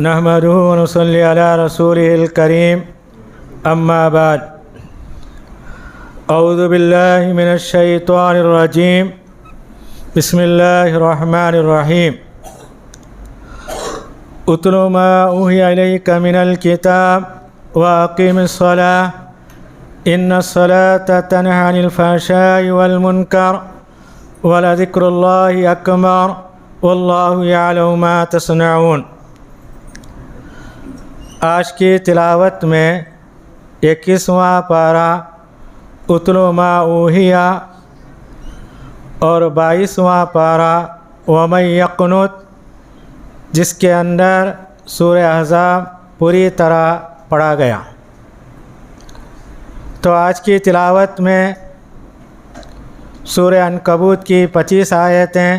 نحمده ونصلي على رسوله الكريم أما بعد أعوذ بالله من الشيطان الرجيم بسم الله الرحمن الرحيم اتل ما أوحي إليك من الكتاب وأقم الصلاة إن الصلاة تنهى عن الفحشاء والمنكر ولذكر الله أكبر والله يعلم ما تصنعون۔ آج کی تلاوت میں 21واں پارہ اتلو ما اوحیا اور 22واں پارہ ومن یقنت، جس کے اندر سورہ احزاب پوری طرح پڑھا گیا۔ تو آج کی تلاوت میں سورہ عنکبوت کی 25 آیتیں،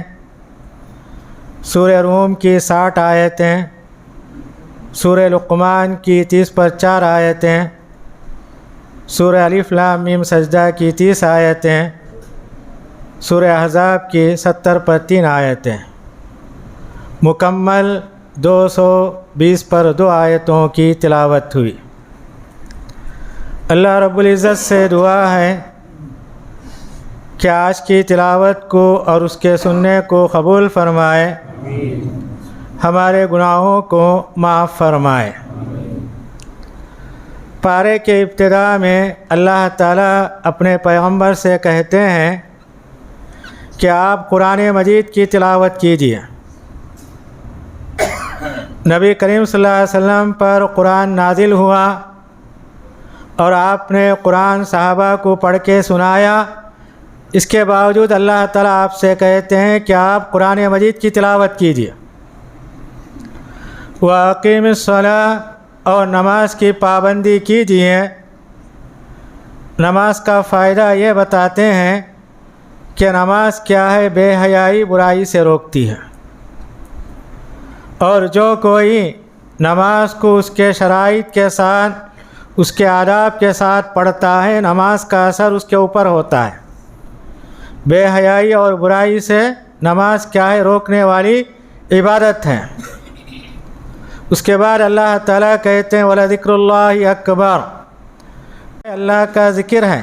سورہ روم کی 60 آیتیں، سورہ لقمان کی 30 پر 4 آیتیں، سورہ الف لام میم سجدہ کی 30 آیتیں، سورہ احزاب کی 70 پر 3 آیتیں، مکمل 220 پر 2 آیتوں کی تلاوت ہوئی۔ اللہ رب العزت سے دعا ہے کہ آج کی تلاوت کو اور اس کے سننے کو قبول فرمائے، ہمارے گناہوں کو معاف فرمائے۔ پارے کے ابتدا میں اللہ تعالیٰ اپنے پیغمبر سے کہتے ہیں کہ آپ قرآن مجید کی تلاوت کیجیے۔ نبی کریم صلی اللہ علیہ وسلم پر قرآن نازل ہوا اور آپ نے قرآن صحابہ کو پڑھ کے سنایا، اس کے باوجود اللہ تعالیٰ آپ سے کہتے ہیں کہ آپ قرآن مجید کی تلاوت کیجیے۔ وَأَقِيمِ الصَّلَاةَ، اور نماز کی پابندی کیجیے۔ نماز کا فائدہ یہ بتاتے ہیں کہ نماز کیا ہے، بے حیائی برائی سے روکتی ہے، اور جو کوئی نماز کو اس کے شرائط کے ساتھ، اس کے آداب کے ساتھ پڑھتا ہے، نماز کا اثر اس کے اوپر ہوتا ہے۔ بے حیائی اور برائی سے نماز کیا ہے، روکنے والی عبادت ہے۔ اس کے بعد اللہ تعالیٰ کہتے ہیں وَلَذِكْرُ اللَّهِ أَكْبَرُ، اللہ کا ذکر ہے۔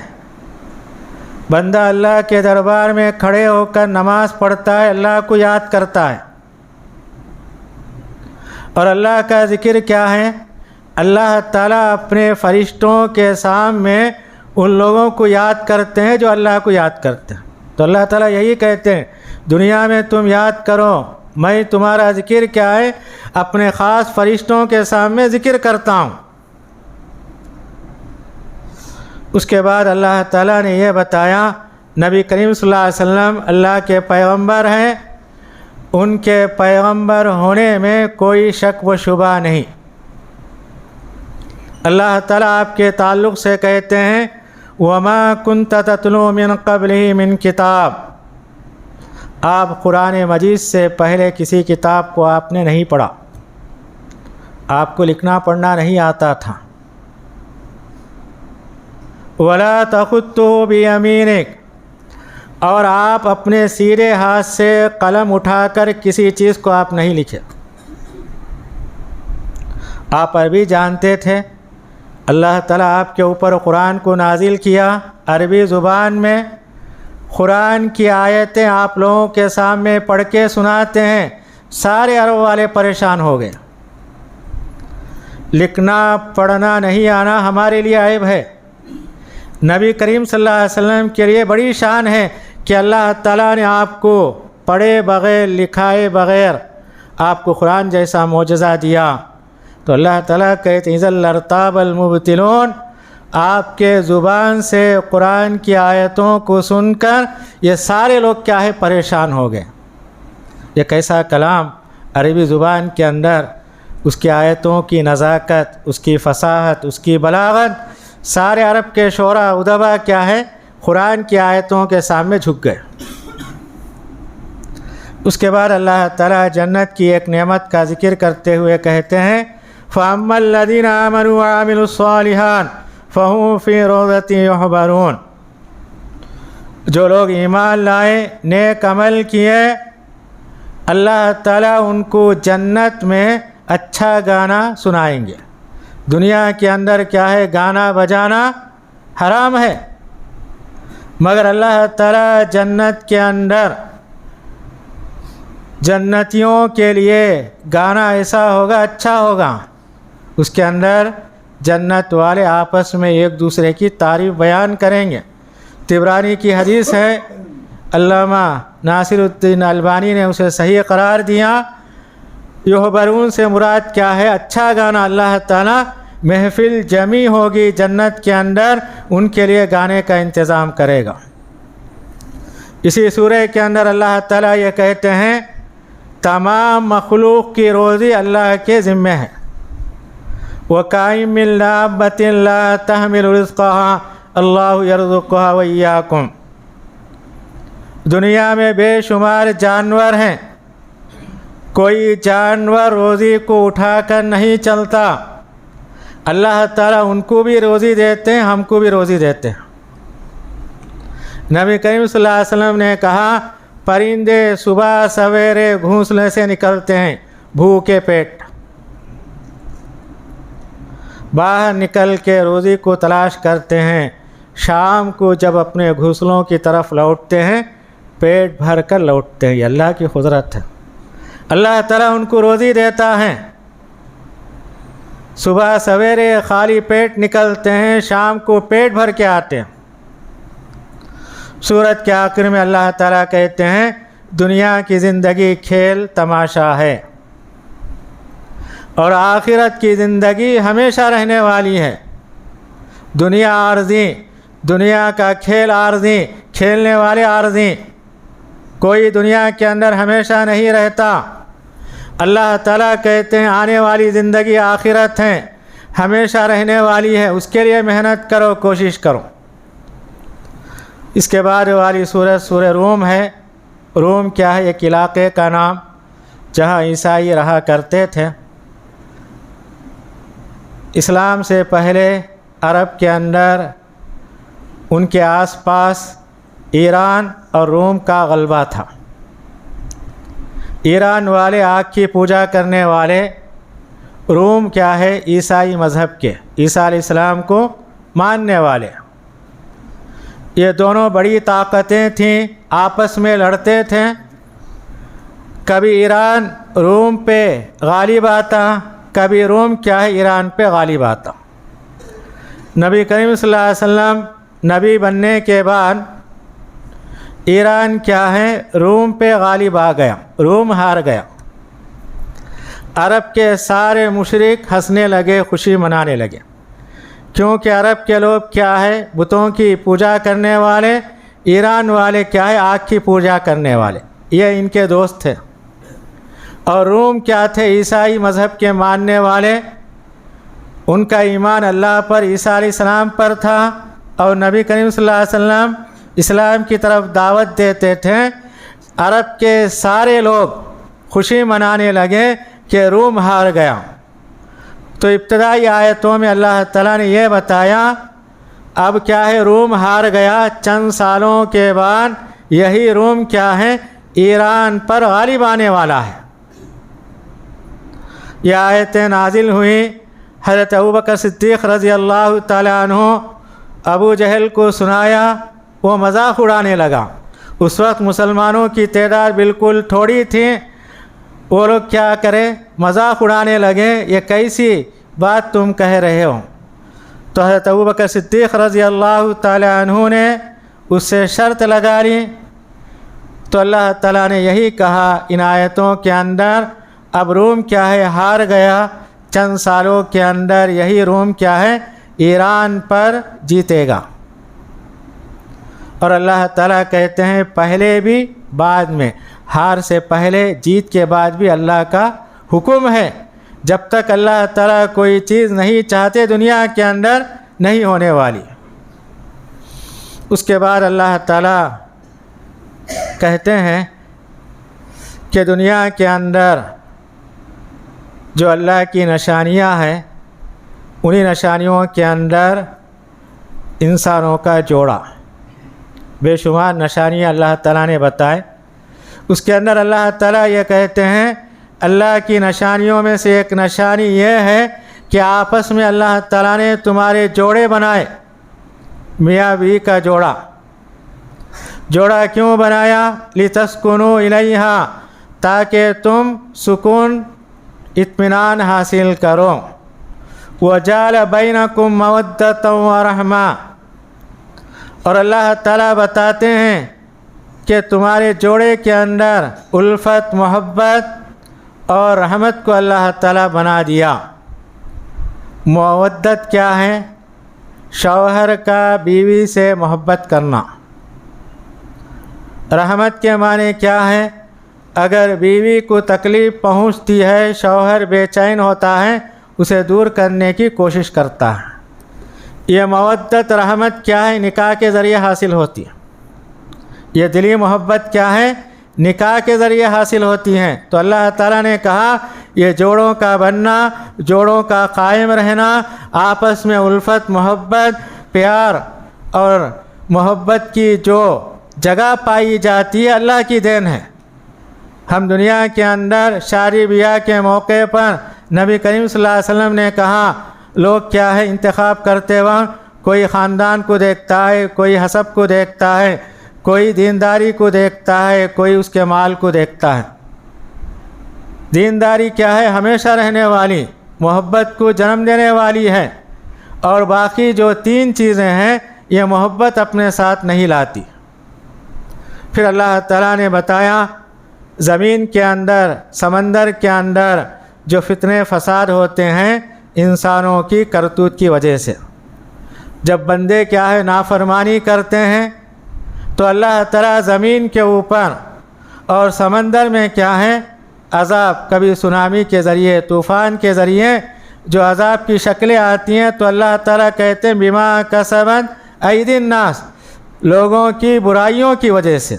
بندہ اللہ کے دربار میں کھڑے ہو کر نماز پڑھتا ہے، اللہ کو یاد کرتا ہے۔ اور اللہ کا ذکر کیا ہے؟ اللہ تعالیٰ اپنے فرشتوں کے سامنے ان لوگوں کو یاد کرتے ہیں جو اللہ کو یاد کرتے ہیں۔ تو اللہ تعالیٰ یہی کہتے ہیں دنیا میں تم یاد کرو، میں تمہارا ذکر کیا ہے، اپنے خاص فرشتوں کے سامنے ذکر کرتا ہوں۔ اس کے بعد اللہ تعالیٰ نے یہ بتایا نبی کریم صلی اللہ علیہ وسلم اللہ کے پیغمبر ہیں، ان کے پیغمبر ہونے میں کوئی شک و شبہ نہیں۔ اللہ تعالیٰ آپ کے تعلق سے کہتے ہیں وَمَا كُنْتَ تَتْلُو مِن قَبْلِهِ مِن کتاب، آپ قرآن مجید سے پہلے کسی کتاب کو آپ نے نہیں پڑھا، آپ کو لکھنا پڑھنا نہیں آتا تھا۔ وَلَا تَخُطُّهُ بِيَمِينِكَ، اور آپ اپنے سیدھے ہاتھ سے قلم اٹھا کر کسی چیز کو آپ نہیں لکھے۔ آپ عربی جانتے تھے، اللہ تعالیٰ آپ کے اوپر قرآن کو نازل کیا عربی زبان میں، قرآن کی آیتیں آپ لوگوں کے سامنے پڑھ کے سناتے ہیں، سارے عرب والے پریشان ہو گئے۔ لکھنا پڑھنا نہیں آنا ہمارے لیے عیب ہے، نبی کریم صلی اللہ علیہ وسلم کے لیے بڑی شان ہے کہ اللہ تعالیٰ نے آپ کو پڑھے بغیر لکھائے بغیر آپ کو قرآن جیسا معجزہ دیا۔ تو اللہ تعالیٰ کہتے ہیں اذا لارتاب المبطلون، آپ کے زبان سے قرآن کی آیتوں کو سن کر یہ سارے لوگ کیا ہے، پریشان ہو گئے۔ یہ کیسا کلام عربی زبان کے اندر، اس کی آیتوں کی نزاکت، اس کی فصاحت، اس کی بلاغت، سارے عرب کے شعراء ادبا کیا ہے، قرآن کی آیتوں کے سامنے جھک گئے۔ اس کے بعد اللہ تعالیٰ جنت کی ایک نعمت کا ذکر کرتے ہوئے کہتے ہیں فَأَمَّا الَّذِينَ آمَنُوا وَعَمِلُوا الصَّالِحَاتِ فَهُمْ فِي رَوْضَةٍ يُحْبَرُونَ، جو لوگ ایمان لائے، نیک عمل کیے، اللہ تعالیٰ ان کو جنت میں اچھا گانا سنائیں گے۔ دنیا کے اندر کیا ہے، گانا بجانا حرام ہے، مگر اللہ تعالیٰ جنت کے اندر جنتیوں کے لیے گانا ایسا ہوگا، اچھا ہوگا، اس کے اندر جنت والے آپس میں ایک دوسرے کی تعریف بیان کریں گے۔ طبرانی کی حدیث ہے، علامہ ناصر الدین البانی نے اسے صحیح قرار دیا۔ یحبرون سے مراد کیا ہے، اچھا گانا۔ اللہ تعالیٰ محفل جمی ہوگی جنت کے اندر، ان کے لیے گانے کا انتظام کرے گا۔ اسی سورہ کے اندر اللہ تعالیٰ یہ کہتے ہیں تمام مخلوق کی روزی اللہ کے ذمہ ہے۔ وَقَائِم مِّن دَابَّةٍ لَا تَحْمِلُ رِزْقَهَا اللَّهُ يَرْزُقُهَا وَإِيَّاكُمْ۔ دنیا میں بے شمار جانور ہیں، کوئی جانور روزی کو اٹھا کر نہیں چلتا، اللہ تعالیٰ ان کو بھی روزی دیتے ہیں، ہم کو بھی روزی دیتے ہیں۔ نبی کریم صلی اللہ علیہ وسلم نے کہا پرندے صبح سویرے گھونسلے سے نکلتے ہیں بھوکے پیٹ، باہر نکل کے روزی کو تلاش کرتے ہیں، شام کو جب اپنے گھونسلوں کی طرف لوٹتے ہیں پیٹ بھر کر لوٹتے ہیں۔ یہ اللہ کی قدرت ہے، اللہ تعالیٰ ان کو روزی دیتا ہے۔ صبح سویرے خالی پیٹ نکلتے ہیں، شام کو پیٹ بھر کے آتے ہیں۔ سورت کے آخر میں اللہ تعالیٰ کہتے ہیں دنیا کی زندگی کھیل تماشا ہے اور آخرت کی زندگی ہمیشہ رہنے والی ہے۔ دنیا عارضی، دنیا کا کھیل عارضی، کھیلنے والے عارضی، کوئی دنیا کے اندر ہمیشہ نہیں رہتا۔ اللہ تعالیٰ کہتے ہیں آنے والی زندگی آخرت ہے، ہمیشہ رہنے والی ہے، اس کے لیے محنت کرو، کوشش کرو۔ اس کے بعد والی سورہ روم ہے۔ روم کیا ہے؟ ایک علاقے کا نام جہاں عیسائی رہا کرتے تھے۔ اسلام سے پہلے عرب کے اندر ان کے آس پاس ایران اور روم کا غلبہ تھا۔ ایران والے آگ کی پوجا کرنے والے، روم کیا ہے؟ عیسائی مذہب کے، عیسیٰ علیہ السلام کو ماننے والے۔ یہ دونوں بڑی طاقتیں تھیں، آپس میں لڑتے تھے، کبھی ایران روم پہ غالب آتا، کبھی روم کیا ہے ایران پہ غالب آتا۔ نبی کریم صلی اللہ علیہ وسلم نبی بننے کے بعد ایران کیا ہے روم پہ غالب آ گیا، روم ہار گیا۔ عرب کے سارے مشرک ہنسنے لگے، خوشی منانے لگے، کیونکہ عرب کے لوگ کیا ہے بتوں کی پوجا کرنے والے، ایران والے کیا ہے آگ کی پوجا کرنے والے، یہ ان کے دوست تھے۔ اور روم کیا تھے؟ عیسائی مذہب کے ماننے والے، ان کا ایمان اللہ پر، عیسیٰ علیہ السلام پر تھا، اور نبی کریم صلی اللہ علیہ وسلم اسلام کی طرف دعوت دیتے تھے۔ عرب کے سارے لوگ خوشی منانے لگے کہ روم ہار گیا۔ تو ابتدائی آیتوں میں اللہ تعالیٰ نے یہ بتایا اب کیا ہے روم ہار گیا، چند سالوں کے بعد یہی روم کیا ہے ایران پر غالب آنے والا ہے۔ یہ آیتیں نازل ہوئی، حضرت ابوبکر صدیق رضی اللہ تعالیٰ عنہ ابو جہل کو سنایا، وہ مذاق اڑانے لگا۔ اس وقت مسلمانوں کی تعداد بالکل تھوڑی تھی، وہ لوگ کیا کرے مذاق اڑانے لگے، یہ کیسی بات تم کہہ رہے ہو؟ تو حضرت ابوبکر صدیق رضی اللہ تعالیٰ عنہ نے اس سے شرط لگا لی۔ تو اللہ تعالیٰ نے یہی کہا ان آیتوں کے اندر اب روم کیا ہے ہار گیا، چند سالوں کے اندر یہی روم کیا ہے ایران پر جیتے گا۔ اور اللہ تعالیٰ کہتے ہیں پہلے بھی بعد میں، ہار سے پہلے جیت کے بعد بھی اللہ کا حکم ہے، جب تک اللہ تعالیٰ کوئی چیز نہیں چاہتے دنیا کے اندر نہیں ہونے والی۔ اس کے بعد اللہ تعالیٰ کہتے ہیں کہ دنیا کے اندر جو اللہ کی نشانیاں ہیں، انہی نشانیوں کے اندر انسانوں کا جوڑا، بے شمار نشانیاں اللہ تعالیٰ نے بتائے۔ اس کے اندر اللہ تعالیٰ یہ کہتے ہیں اللہ کی نشانیوں میں سے ایک نشانی یہ ہے کہ آپس میں اللہ تعالیٰ نے تمہارے جوڑے بنائے، میاں بیوی کا جوڑا کیوں بنایا؟ لِتَسْكُنُوا إِلَيْهَا، تاکہ تم سکون اطمینان حاصل کرو۔ وَجَعَلَ بَيْنَكُمْ مَوَدَّةً وَرَحْمَةً، اور اللہ تعالیٰ بتاتے ہیں کہ تمہارے جوڑے کے اندر الفت، محبت اور رحمت کو اللہ تعالیٰ بنا دیا۔ مودت کیا ہے؟ شوہر کا بیوی سے محبت کرنا۔ رحمت کے معنی کیا ہے؟ اگر بیوی کو تکلیف پہنچتی ہے، شوہر بے چین ہوتا ہے، اسے دور کرنے کی کوشش کرتا ہے۔ یہ مودت رحمت کیا ہے؟ نکاح کے ذریعے حاصل ہوتی ہے۔ یہ دلی محبت کیا ہے؟ نکاح کے ذریعے حاصل ہوتی ہیں۔ تو اللہ تعالیٰ نے کہا یہ جوڑوں کا بننا، جوڑوں کا قائم رہنا، آپس میں الفت، محبت، پیار اور محبت کی جو جگہ پائی جاتی ہے، اللہ کی دین ہے۔ ہم دنیا کے اندر شادی بیاہ کے موقع پر نبی کریم صلی اللہ علیہ وسلم نے کہا لوگ کیا ہے انتخاب کرتے وقت کوئی خاندان کو دیکھتا ہے، کوئی حسب کو دیکھتا ہے، کوئی دینداری کو دیکھتا ہے، کوئی اس کے مال کو دیکھتا ہے۔ دینداری کیا ہے؟ ہمیشہ رہنے والی، محبت کو جنم دینے والی ہے، اور باقی جو تین چیزیں ہیں یہ محبت اپنے ساتھ نہیں لاتی۔ پھر اللہ تعالیٰ نے بتایا زمین کے اندر، سمندر کے اندر جو فتنے فساد ہوتے ہیں انسانوں کی کرتوت کی وجہ سے۔ جب بندے کیا ہے نافرمانی کرتے ہیں تو اللہ تعالیٰ زمین کے اوپر اور سمندر میں کیا ہے عذاب، کبھی سونامی کے ذریعے، طوفان کے ذریعے جو عذاب کی شکلیں آتی ہیں، تو اللہ تعالیٰ کہتے ہیں بما کسبت ایدی الناس، لوگوں کی برائیوں کی وجہ سے۔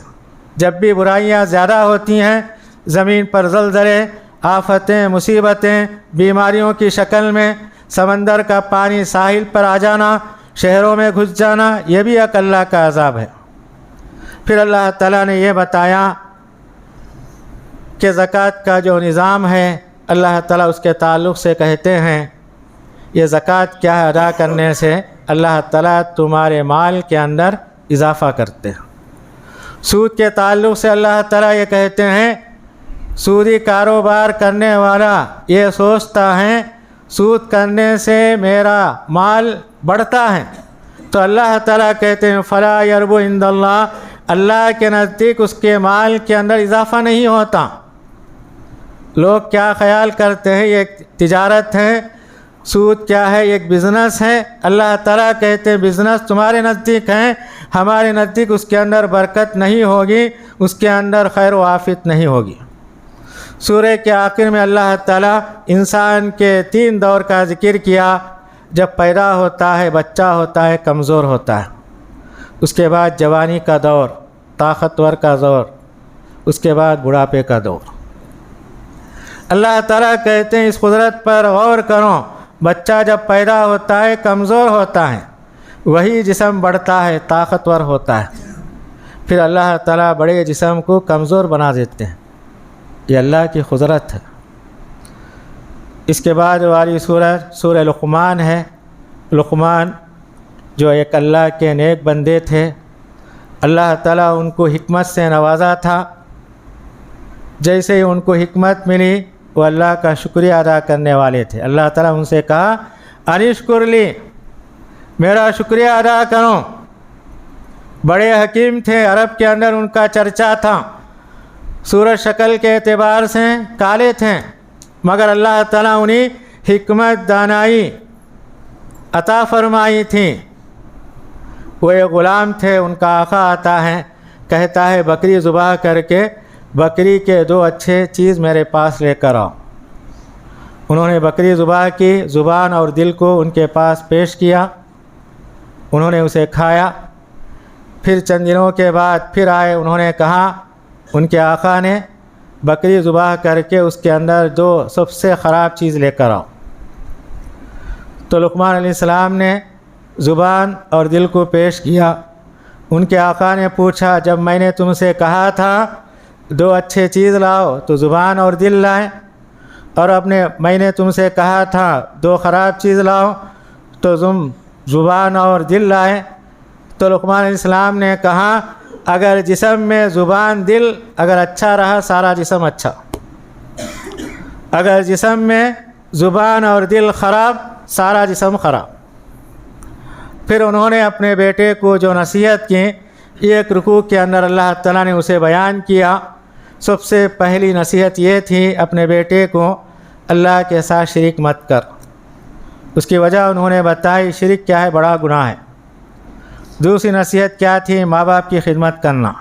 جب بھی برائیاں زیادہ ہوتی ہیں، زمین پر زلزلے، آفتیں، مصیبتیں، بیماریوں کی شکل میں، سمندر کا پانی ساحل پر آ جانا، شہروں میں گھس جانا، یہ بھی ایک اللہ کا عذاب ہے۔ پھر اللہ تعالیٰ نے یہ بتایا کہ زکوٰۃ کا جو نظام ہے اللہ تعالیٰ اس کے تعلق سے کہتے ہیں یہ زکوٰۃ کیا ہے، ادا کرنے سے اللہ تعالیٰ تمہارے مال کے اندر اضافہ کرتے ہیں۔ سود کے تعلق سے اللہ تعالیٰ یہ کہتے ہیں سودی کاروبار کرنے والا یہ سوچتا ہے سود کرنے سے میرا مال بڑھتا ہے، تو اللہ تعالیٰ کہتے ہیں فلا یربو عند اللہ، اللہ کے نزدیک اس کے مال کے اندر اضافہ نہیں ہوتا۔ لوگ کیا خیال کرتے ہیں یہ ایک تجارت ہے، سود کیا ہے، ایک بزنس ہے۔ اللہ تعالیٰ کہتے ہیں بزنس تمہارے نزدیک ہے، ہمارے نزدیک اس کے اندر برکت نہیں ہوگی، اس کے اندر خیر و عافیت نہیں ہوگی۔ سورہ کے آخر میں اللہ تعالیٰ انسان کے 3 دور کا ذکر کیا، جب پیدا ہوتا ہے، بچہ ہوتا ہے، کمزور ہوتا ہے، اس کے بعد جوانی کا دور، طاقتور کا دور، اس کے بعد بڑھاپے کا دور۔ اللہ تعالیٰ کہتے ہیں اس قدرت پر غور کرو، بچہ جب پیدا ہوتا ہے کمزور ہوتا ہے، وہی جسم بڑھتا ہے، طاقتور ہوتا ہے، پھر اللہ تعالیٰ بڑے جسم کو کمزور بنا دیتے ہیں۔ یہ اللہ کی قدرت ہے۔ اس کے بعد والی سورہ لقمان ہے۔ لقمان جو ایک اللہ کے نیک بندے تھے، اللہ تعالیٰ ان کو حکمت سے نوازا تھا۔ جیسے ہی ان کو حکمت ملی وہ اللہ کا شکریہ ادا کرنے والے تھے۔ اللہ تعالیٰ ان سے کہا انشکر لی، میرا شکریہ ادا کرو۔ بڑے حکیم تھے، عرب کے اندر ان کا چرچا تھا، صورت شکل کے اعتبار سے کالے تھے، مگر اللہ تعالیٰ انہیں حکمت، دانائی عطا فرمائی تھی۔ وہ ایک غلام تھے، ان کا آقا آتا ہے، کہتا ہے بکری ذبح کر کے بکری کے 2 اچھے چیز میرے پاس لے کر آؤ۔ انہوں نے بکری ذبح کی، زبان اور دل کو ان کے پاس پیش کیا، انہوں نے اسے کھایا۔ پھر چند دنوں کے بعد پھر آئے، انہوں نے کہا ان کے آقا نے بکری ذبح کر کے اس کے اندر 2 سب سے خراب چیز لے کر آؤ۔ تو لقمان علیہ السلام نے زبان اور دل کو پیش کیا۔ ان کے آقا نے پوچھا جب میں نے تم سے کہا تھا 2 اچھے چیز لاؤ تو زبان اور دل لائے، اور میں نے تم سے کہا تھا 2 خراب چیز لاؤ تو تم زبان اور دل لائے۔ تو لقمان علیہ السلام نے کہا اگر جسم میں زبان دل اگر اچھا رہا سارا جسم اچھا، اگر جسم میں زبان اور دل خراب سارا جسم خراب۔ پھر انہوں نے اپنے بیٹے کو جو نصیحت کی، ایک رکوع کے اندر اللہ تعالیٰ نے اسے بیان کیا۔ سب سے پہلی نصیحت یہ تھی اپنے بیٹے کو اللہ کے ساتھ شریک مت کر۔ اس کی وجہ انہوں نے بتائی شرک کیا ہے، بڑا گناہ ہے۔ دوسری نصیحت کیا تھی، ماں باپ کی خدمت کرنا۔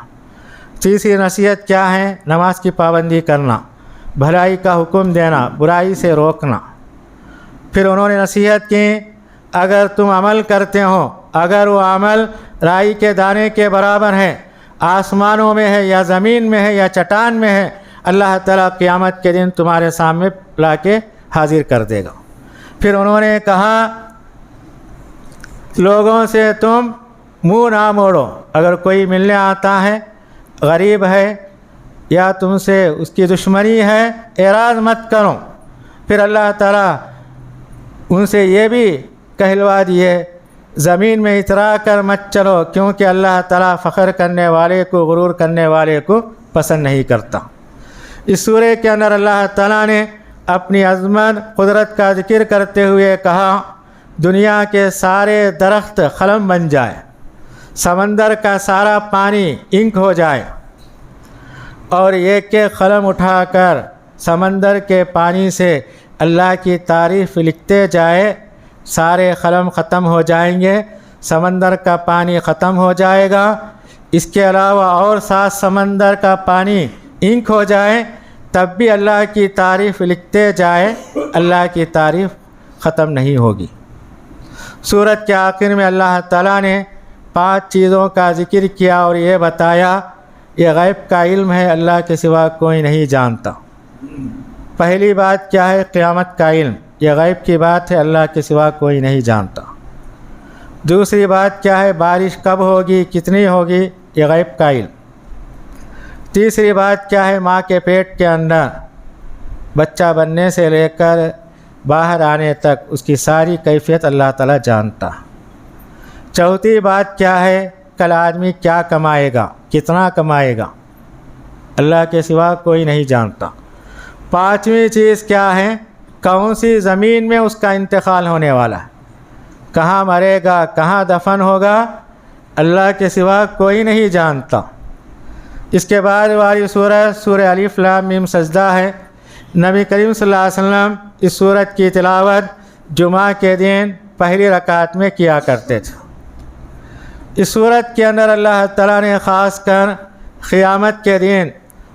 تیسری نصیحت کیا ہے، نماز کی پابندی کرنا، بھلائی کا حکم دینا، برائی سے روکنا۔ پھر انہوں نے نصیحت کی اگر تم عمل کرتے ہو، اگر وہ عمل رائی کے دانے کے برابر ہے، آسمانوں میں ہے یا زمین میں ہے یا چٹان میں ہے، اللہ تعالیٰ قیامت کے دن تمہارے سامنے لا کے حاضر کر دے گا۔ پھر انہوں نے کہا لوگوں سے تم منہ نہ موڑو، اگر کوئی ملنے آتا ہے غریب ہے یا تم سے اس کی دشمنی ہے اعراض مت کرو۔ پھر اللہ تعالیٰ ان سے یہ بھی کہلوا دیے زمین میں اترا کر مت چلو، کیونکہ اللہ تعالیٰ فخر کرنے والے کو، غرور کرنے والے کو پسند نہیں کرتا۔ اس سورہ کے اندر اللہ تعالیٰ نے اپنی عظمت قدرت کا ذکر کرتے ہوئے کہا دنیا کے سارے درخت قلم بن جائے، سمندر کا سارا پانی انک ہو جائے، اور ایک قلم اٹھا کر سمندر کے پانی سے اللہ کی تعریف لکھتے جائے، سارے قلم ختم ہو جائیں گے، سمندر کا پانی ختم ہو جائے گا، اس کے علاوہ اور 7 سمندر کا پانی انک ہو جائے، تب بھی اللہ کی تعریف لکھتے جائے، اللہ کی تعریف ختم نہیں ہوگی۔ سورت کے آخر میں اللہ تعالیٰ نے 5 چیزوں کا ذکر کیا اور یہ بتایا یہ غیب کا علم ہے، اللہ کے سوا کوئی نہیں جانتا۔ پہلی بات کیا ہے، قیامت کا علم، یہ غیب کی بات ہے، اللہ کے سوا کوئی نہیں جانتا۔ دوسری بات کیا ہے، بارش کب ہوگی، کتنی ہوگی، یہ غیب کا علم۔ تیسری بات کیا ہے، ماں کے پیٹ کے اندر بچہ بننے سے لے کر باہر آنے تک اس کی ساری کیفیت اللہ تعالیٰ جانتا۔ چوتھی بات کیا ہے، کل آدمی کیا کمائے گا، کتنا کمائے گا، اللہ کے سوا کوئی نہیں جانتا۔ پانچویں چیز کیا ہے، کون سی زمین میں اس کا انتقال ہونے والا ہے، کہاں مرے گا، کہاں دفن ہوگا، اللہ کے سوا کوئی نہیں جانتا۔ اس کے بعد والی سورہ الف لام میم سجدہ ہے۔ نبی کریم صلی اللہ علیہ وسلم اس سورت کی تلاوت جمعہ کے دن پہلی رکعت میں کیا کرتے تھے۔ اس سورت کے اندر اللہ تعالیٰ نے خاص کر قیامت کے دن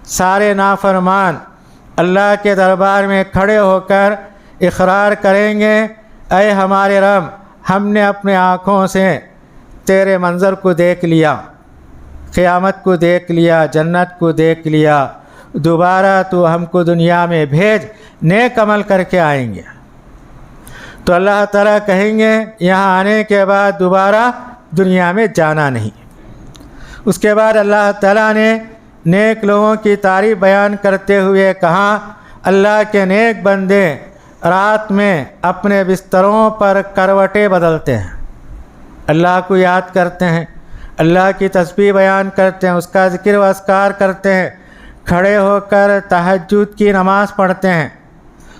سارے نافرمان اللہ کے دربار میں کھڑے ہو کر اقرار کریں گے، اے ہمارے رب، ہم نے اپنے آنکھوں سے تیرے منظر کو دیکھ لیا، قیامت کو دیکھ لیا، جنت کو دیکھ لیا، دوبارہ تو ہم کو دنیا میں بھیج، نیک عمل کر کے آئیں گے۔ تو اللہ تعالیٰ کہیں گے یہاں آنے کے بعد دوبارہ دنیا میں جانا نہیں۔ اس کے بعد اللہ تعالیٰ نے نیک لوگوں کی تعریف بیان کرتے ہوئے کہا اللہ کے نیک بندے رات میں اپنے بستروں پر کروٹیں بدلتے ہیں، اللہ کو یاد کرتے ہیں، اللہ کی تسبیح بیان کرتے ہیں، اس کا ذکر و اذکار کرتے ہیں، کھڑے ہو کر تہجد کی نماز پڑھتے ہیں۔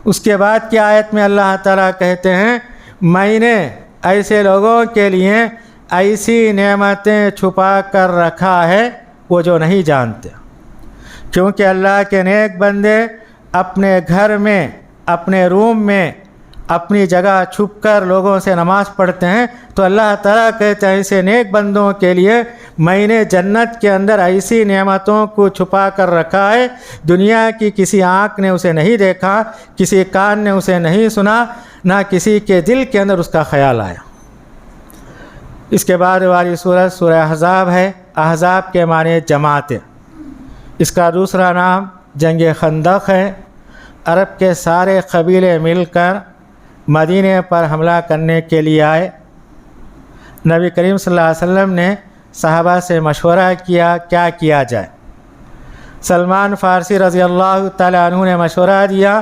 اس کے بعد کی آیت میں اللہ تعالیٰ کہتے ہیں میں نے ایسے لوگوں کے لیے ایسی نعمتیں چھپا کر رکھا ہے وہ جو نہیں جانتے، کیونکہ اللہ کے نیک بندے اپنے گھر میں، اپنے روم میں، اپنی جگہ چھپ کر لوگوں سے نماز پڑھتے ہیں، تو اللہ تعالیٰ کہتے ہیں ایسے نیک بندوں کے لیے میں نے جنت کے اندر ایسی نعمتوں کو چھپا کر رکھا ہے، دنیا کی کسی آنکھ نے اسے نہیں دیکھا، کسی کان نے اسے نہیں سنا، نہ کسی کے دل کے اندر اس کا خیال آیا۔ اس کے بعد والی سورہ احزاب ہے۔ احزاب کے معنی جماعتیں، اس کا دوسرا نام جنگ خندق ہے۔ عرب کے سارے قبیلے مل کر مدینے پر حملہ کرنے کے لیے آئے۔ نبی کریم صلی اللہ علیہ وسلم نے صحابہ سے مشورہ کیا کیا کیا جائے۔ سلمان فارسی رضی اللہ تعالیٰ عنہ نے مشورہ دیا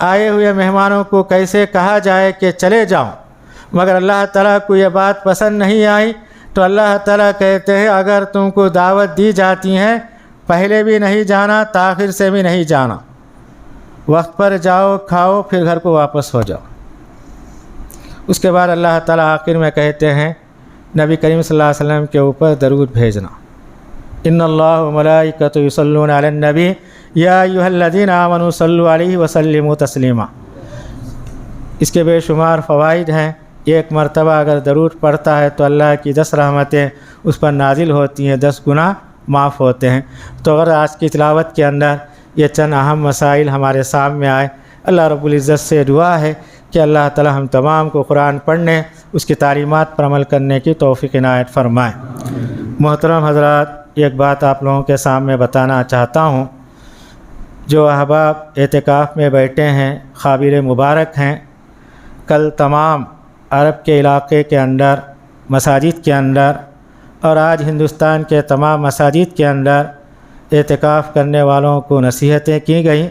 آئے ہوئے مہمانوں کو کیسے کہا جائے کہ چلے جاؤ، مگر اللہ تعالیٰ کو یہ بات پسند نہیں آئی تو اللہ تعالیٰ کہتے ہیں اگر تم کو دعوت دی جاتی ہے پہلے بھی نہیں جانا، تاخیر سے بھی نہیں جانا، وقت پر جاؤ، کھاؤ، پھر گھر کو واپس ہو جاؤ۔ اس کے بعد اللہ تعالیٰ آخر میں کہتے ہیں نبی کریم صلی اللہ علیہ وسلم کے اوپر درود بھیجنا۔ ان اللہ و ملائکۃ یصلون علی النبی یا ایھا الذین آمنوا صلوا علیہ وسلموا تسلیما۔ اس کے بے شمار فوائد ہیں۔ ایک مرتبہ اگر درود پڑھتا ہے تو اللہ کی 10 رحمتیں اس پر نازل ہوتی ہیں، 10 گناہ معاف ہوتے ہیں۔ تو اگر آج کی تلاوت کے اندر یہ چند اہم مسائل ہمارے سامنے آئے، اللہ رب العزت سے دعا ہے کہ اللہ تعالی ہم تمام کو قرآن پڑھنے، اس کی تعلیمات پر عمل کرنے کی توفیق عنایت فرمائے۔ محترم حضرات، ایک بات آپ لوگوں کے سامنے بتانا چاہتا ہوں۔ جو احباب اعتکاف میں بیٹھے ہیں قابل مبارک ہیں۔ کل تمام عرب کے علاقے کے اندر مساجد کے اندر اور آج ہندوستان کے تمام مساجد کے اندر اعتکاف کرنے والوں کو نصیحتیں کی گئیں۔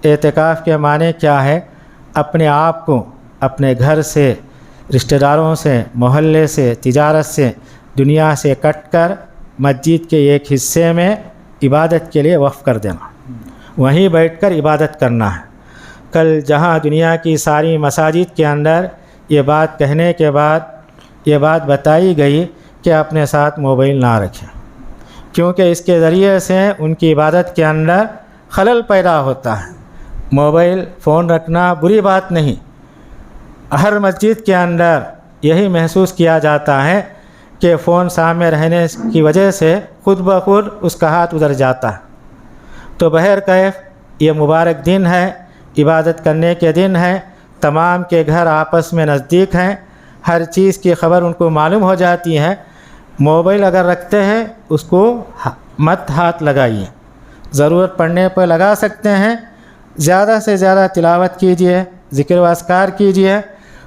اعتکاف کے معنی کیا ہے؟ اپنے آپ کو اپنے گھر سے، رشتہ داروں سے، محلے سے، تجارت سے، دنیا سے کٹ کر مسجد کے ایک حصے میں عبادت کے لیے وقف کر دینا، وہیں بیٹھ کر عبادت کرنا ہے۔ کل جہاں دنیا کی ساری مساجد کے اندر یہ بات کہنے کے بعد یہ بات بتائی گئی کہ اپنے ساتھ موبائل نہ رکھیں، کیونکہ اس کے ذریعے سے ان کی عبادت کے اندر خلل پیدا ہوتا ہے۔ موبائل فون رکھنا بری بات نہیں، ہر مسجد کے اندر یہی محسوس کیا جاتا ہے کہ فون سامنے رہنے کی وجہ سے خود بخود اس کا ہاتھ ادھر جاتا ہے۔ تو بہرکیف یہ مبارک دن ہے، عبادت کرنے کے دن ہے، تمام کے گھر آپس میں نزدیک ہیں، ہر چیز کی خبر ان کو معلوم ہو جاتی ہے۔ موبائل اگر رکھتے ہیں اس کو مت ہاتھ لگائیے، ضرورت پڑنے پر لگا سکتے ہیں۔ زیادہ سے زیادہ تلاوت کیجیے، ذکر و اذکار کیجیے،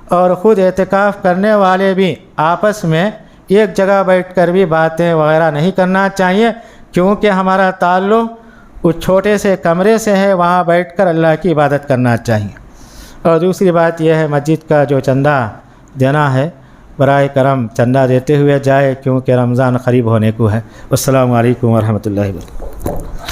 اور خود اعتکاف کرنے والے بھی آپس میں ایک جگہ بیٹھ کر بھی باتیں وغیرہ نہیں کرنا چاہیے، کیونکہ ہمارا تعلق اس چھوٹے سے کمرے سے ہے، وہاں بیٹھ کر اللہ کی عبادت کرنا چاہیے۔ اور دوسری بات یہ ہے مسجد کا جو چندہ دینا ہے برائے کرم چندہ دیتے ہوئے جائے، کیونکہ رمضان قریب ہونے کو ہے۔ السلام علیکم ورحمۃ اللہ وبرکاتہ۔